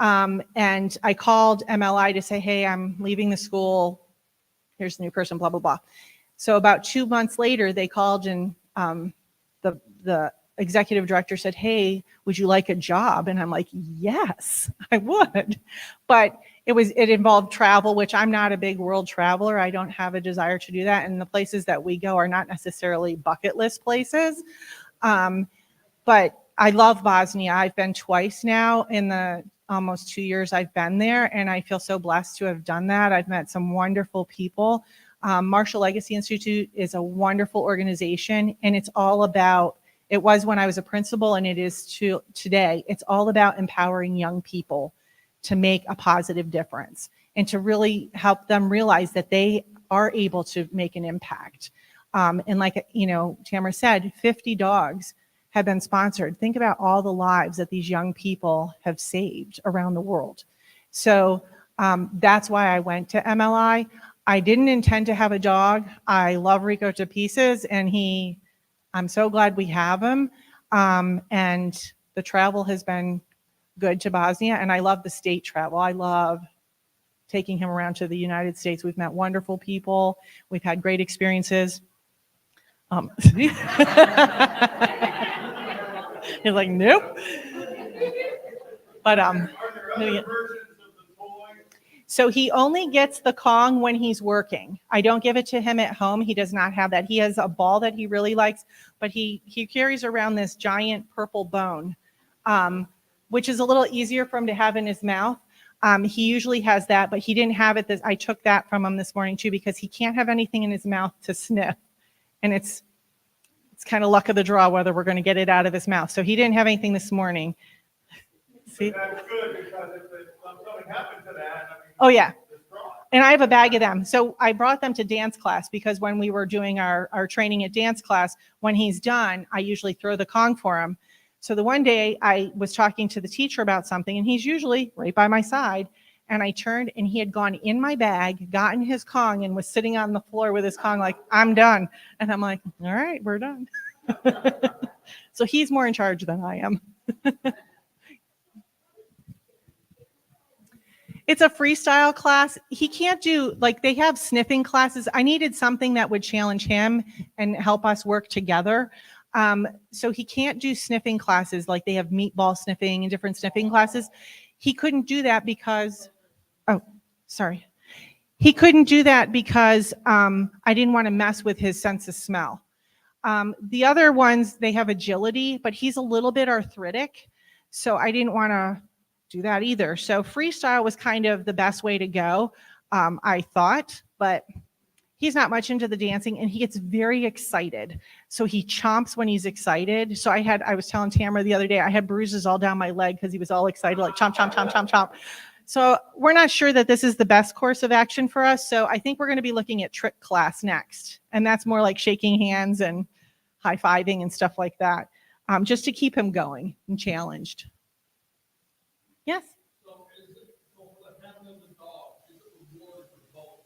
and I called MLI to say, hey, I'm leaving the school. Here's the new person, blah, blah, blah. So about 2 months later, they called, and the executive director said, hey, would you like a job? And I'm like, yes, I would. But it involved travel, which I'm not a big world traveler. I don't have a desire to do that. And the places that we go are not necessarily bucket list places. But I love Bosnia. I've been twice now in the almost 2 years I've been there, and I feel so blessed to have done that. I've met some wonderful people. Marshall Legacy Institute is a wonderful organization, and it's all about, it was when I was a principal, and it is today, it's all about empowering young people to make a positive difference and to really help them realize that they are able to make an impact. And like, Tamara said, 50 dogs have been sponsored. Think about all the lives that these young people have saved around the world. So that's why I went to MLI. I didn't intend to have a dog. I love Rico to pieces, and I'm so glad we have him. And the travel has been good to Bosnia, and I love the state travel. I love taking him around to the United States. We've met wonderful people. We've had great experiences. He's like, nope. But Are there other versions of the toy? so he only gets the Kong when he's working. I don't give it to him at home. He does not have that. He has a ball that he really likes, but he carries around this giant purple bone, which is a little easier for him to have in his mouth. He usually has that, but he didn't have it. I took that from him this morning too, because he can't have anything in his mouth to sniff. And it's kind of luck of the draw whether we're going to get it out of his mouth. So he didn't have anything this morning. See? That's good, because if something happened to that, Oh yeah. it's wrong. And I have a bag of them. So I brought them to dance class, because when we were doing our training at dance class, when he's done, I usually throw the Kong for him. So the one day I was talking to the teacher about something, and he's usually right by my side. And I turned, and he had gone in my bag, gotten his Kong, and was sitting on the floor with his Kong like, I'm done. And I'm like, all right, we're done. So he's more in charge than I am. It's a freestyle class. He can't do, like, they have sniffing classes. I needed something that would challenge him and help us work together. So he can't do sniffing classes, like they have meatball sniffing and different sniffing classes. He couldn't do that because, he couldn't do that because I didn't want to mess with his sense of smell. The other ones, they have agility, but he's a little bit arthritic, so I didn't want to do that either. So freestyle was kind of the best way to go, I thought, but he's not much into the dancing, and he gets very excited. So he chomps when he's excited. So I was telling Tamara the other day, I had bruises all down my leg because he was all excited, like chomp, chomp, chomp, chomp, chomp. So we're not sure that this is the best course of action for us. So I think we're going to be looking at trick class next. And that's more like shaking hands and high-fiving and stuff like that, just to keep him going and challenged. Yes? So for the having of the dog, is it reward for both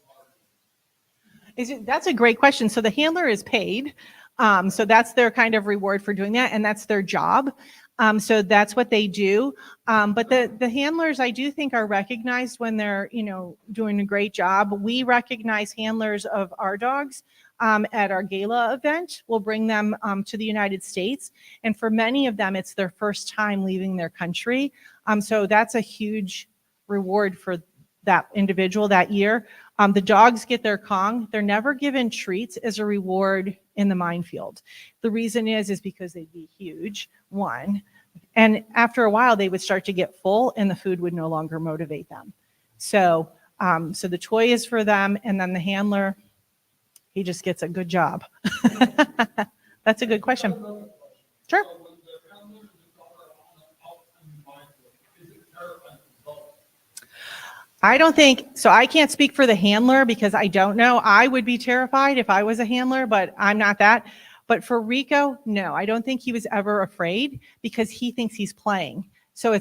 parties? That's a great question. So the handler is paid. So that's their kind of reward for doing that, and that's their job. So that's what they do. But the handlers, I do think, are recognized when they're, doing a great job. We recognize handlers of our dogs at our gala event. We'll bring them to the United States. And for many of them, it's their first time leaving their country. So that's a huge reward for that individual that year. The dogs get their Kong. They're never given treats as a reward in the minefield. The reason is because they'd be huge, one. And after a while, they would start to get full, and the food would no longer motivate them. So the toy is for them, and then the handler, he just gets a good job. That's a good question. Sure. So when the handler and the dog are out in the minefield, is it terrifying for both? I don't think, so I can't speak for the handler because I don't know. I would be terrified if I was a handler, but I'm not that. But for Rico, no, I don't think he was ever afraid because he thinks he's playing. So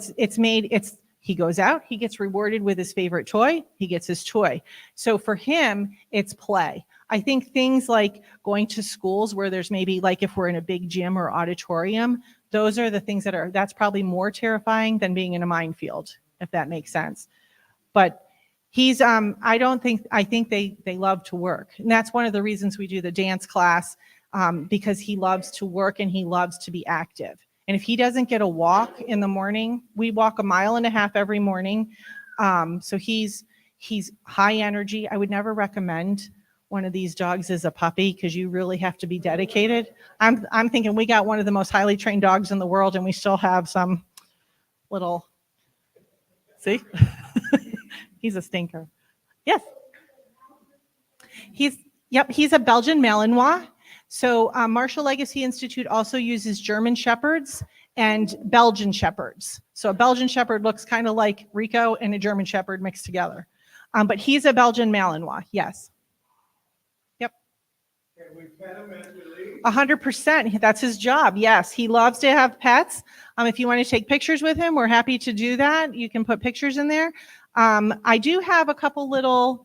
he goes out, he gets rewarded with his favorite toy, he gets his toy. So for him, it's play. I think things like going to schools where there's maybe, like if we're in a big gym or auditorium, those are the things that's probably more terrifying than being in a minefield, if that makes sense. But he's, I think they love to work. And that's one of the reasons we do the dance class, because he loves to work and he loves to be active. And if he doesn't get a walk in the morning, we walk 1.5 miles every morning. So he's high energy. I would never recommend one of these dogs as a puppy because you really have to be dedicated. I'm thinking we got one of the most highly trained dogs in the world, and we still have some little. See, he's a stinker. Yes, he's a Belgian Malinois. So Marshall Legacy Institute also uses German Shepherds and Belgian Shepherds. So a Belgian Shepherd looks kind of like Rico and a German Shepherd mixed together. But he's a Belgian Malinois, yes. Yep. Can we pet him as we leave? 100%. That's his job. Yes, he loves to have pets. If you want to take pictures with him, we're happy to do that. You can put pictures in there. I do have a couple little,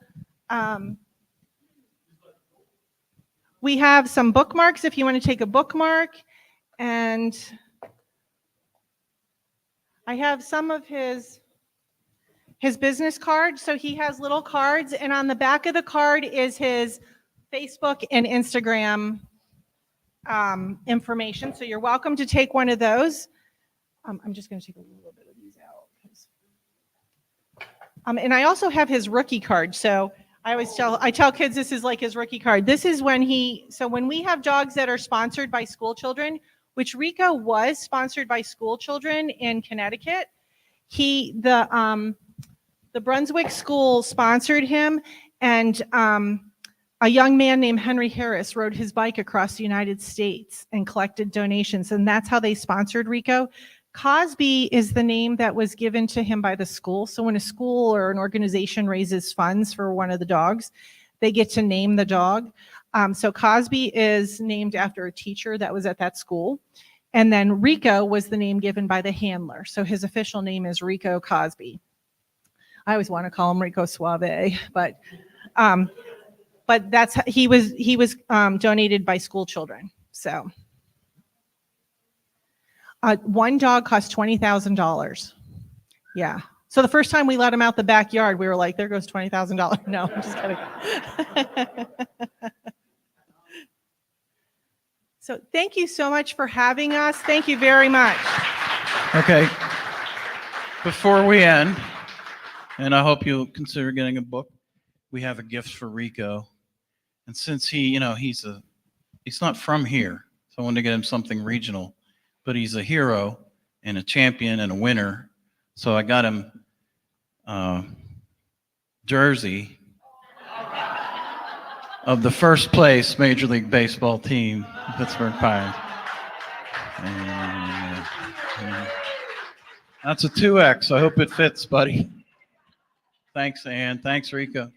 we have some bookmarks if you want to take a bookmark. And I have some of his business cards. So he has little cards, and on the back of the card is his Facebook and Instagram information. So you're welcome to take one of those. I'm just going to take a little bit of these out. And I also have his rookie card. So I tell kids this is like his rookie card. This is when when we have dogs that are sponsored by school children, which Rico was sponsored by school children in Connecticut. The Brunswick school sponsored him, and a young man named Henry Harris rode his bike across the United States and collected donations, and that's how they sponsored Rico. Cosby is the name that was given to him by the school. So when a school or an organization raises funds for one of the dogs, they get to name the dog. So Cosby is named after a teacher that was at that school. And then Rico was the name given by the handler. So his official name is Rico Cosby. I always want to call him Rico Suave, but that's he was donated by school children. So one dog cost $20,000. Yeah. So the first time we let him out the backyard, we were like, "There goes $20,000." No, I'm just kidding. So thank you so much for having us. Thank you very much. Okay. Before we end, and I hope you'll consider getting a book, we have a gift for Rico. And since he's not from here, so I wanted to get him something regional, but he's a hero and a champion and a winner. So I got him jersey of the first place Major League Baseball team, Pittsburgh Pirates. And, that's a 2X. I hope it fits, buddy. Thanks, Ann. Thanks, Rico.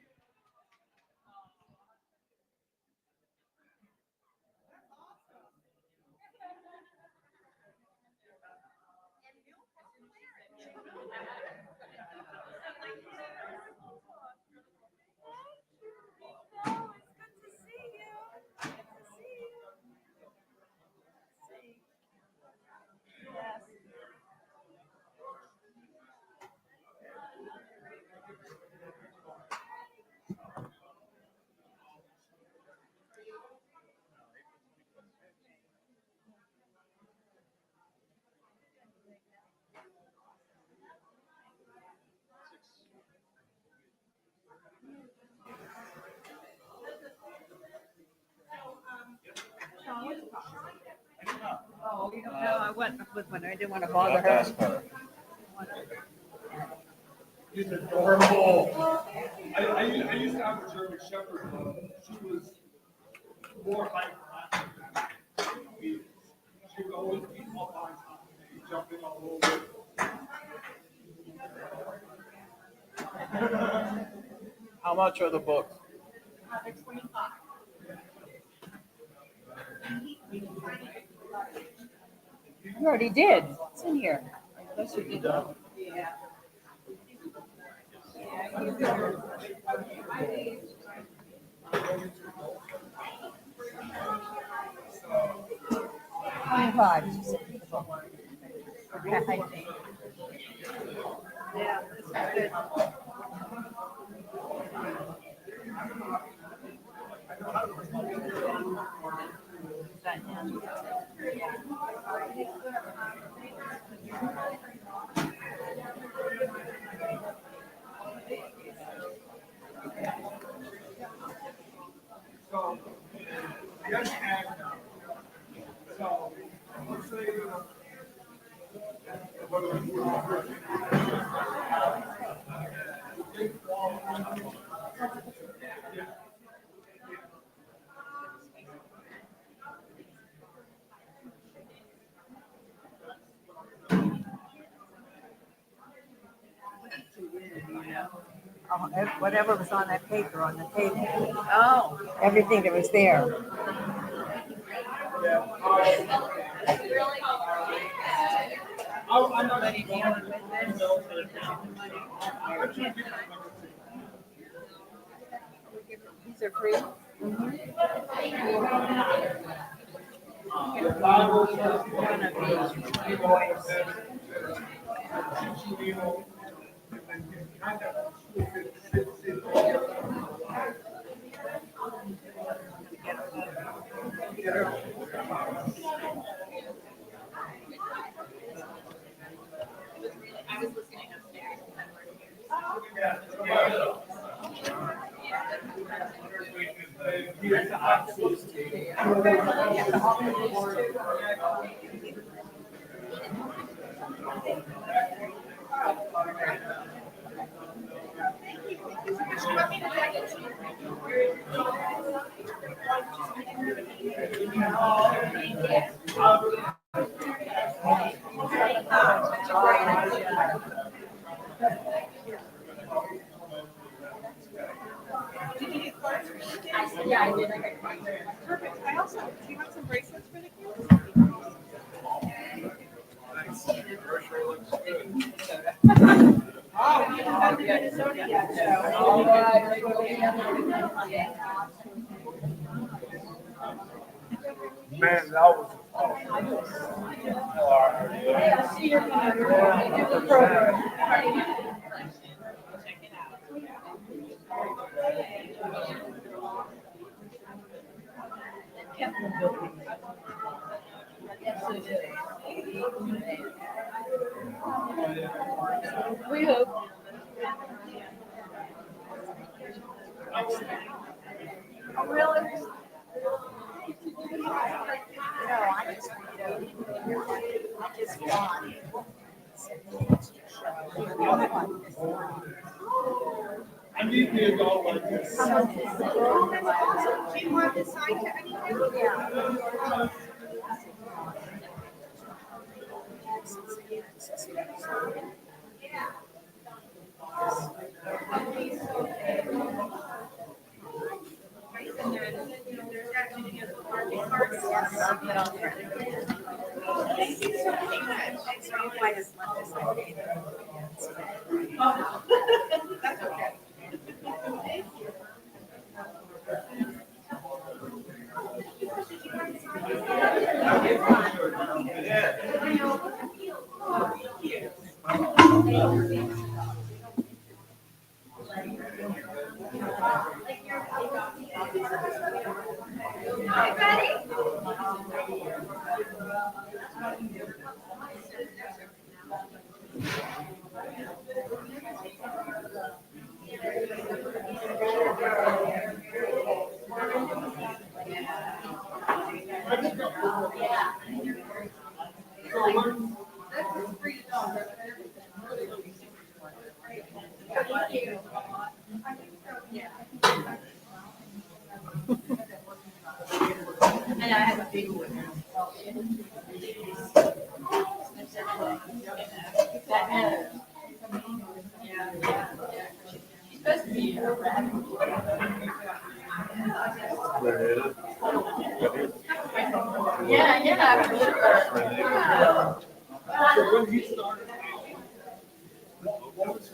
Oh, no, I went with one. I didn't want to bother her. He's adorable. I used to have a German Shepherd. She was more like she would always be all by time, jumping all over. How much are the books? They're 25. You already did. It's in here. Yes, you did. Yeah. $25. Okay. Yeah, this is good. So, yes, and no. So, let's say, Whatever was on that paper on the table. Oh. Everything that was there. I'm not ready to These are free? Yeah, I did. Perfect. I also, do you have some bracelets for the kids? Man, that was. We hope. Oh, really? No, I just want. I need the adult like this. Do you want this signed to anyone? Yeah. That's okay. And I have a big one. She's supposed to be a rat. Yeah, for sure. So when he started out, what was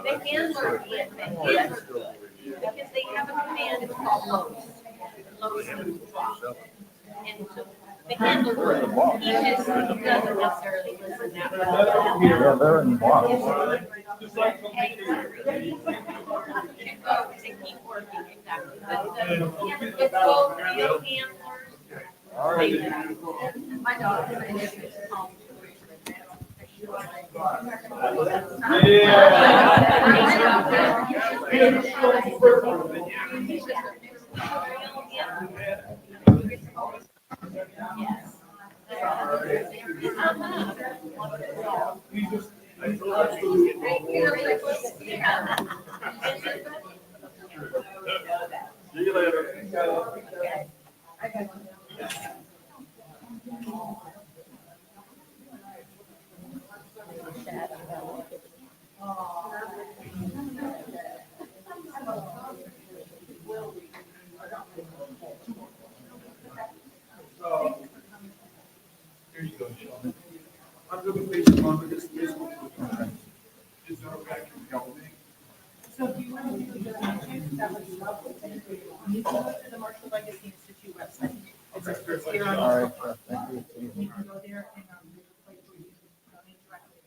The handler can't, the handler good, because they have a command, it's called Lowe's. Lowe's and Swap. And so the handler good, he just doesn't necessarily listen that well. Yeah, they're in the box. just like Hey, keep focused and keep working, exactly. But it's both real handlers. My daughter, I live at home. Yeah. See you later. Here you go, Sean. I'm going to face it on this. Is there a guy can help me? So if you want to do the changes, that would be helpful. You can go to the Marshall Legacy Institute website. It's here on. All right, thank you. You can go there and there's a place where you can donate directly.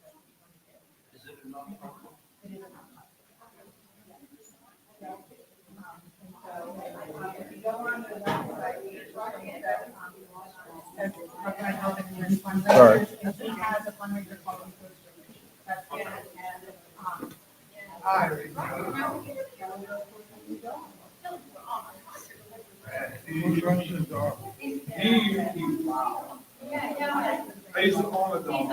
Is it a nonprofit? It is a nonprofit. If you go on the website, I know that there's fundraisers, and he has a fundraiser called Encourage Donation. That's it. The instructions are, wow. I used to own a dog.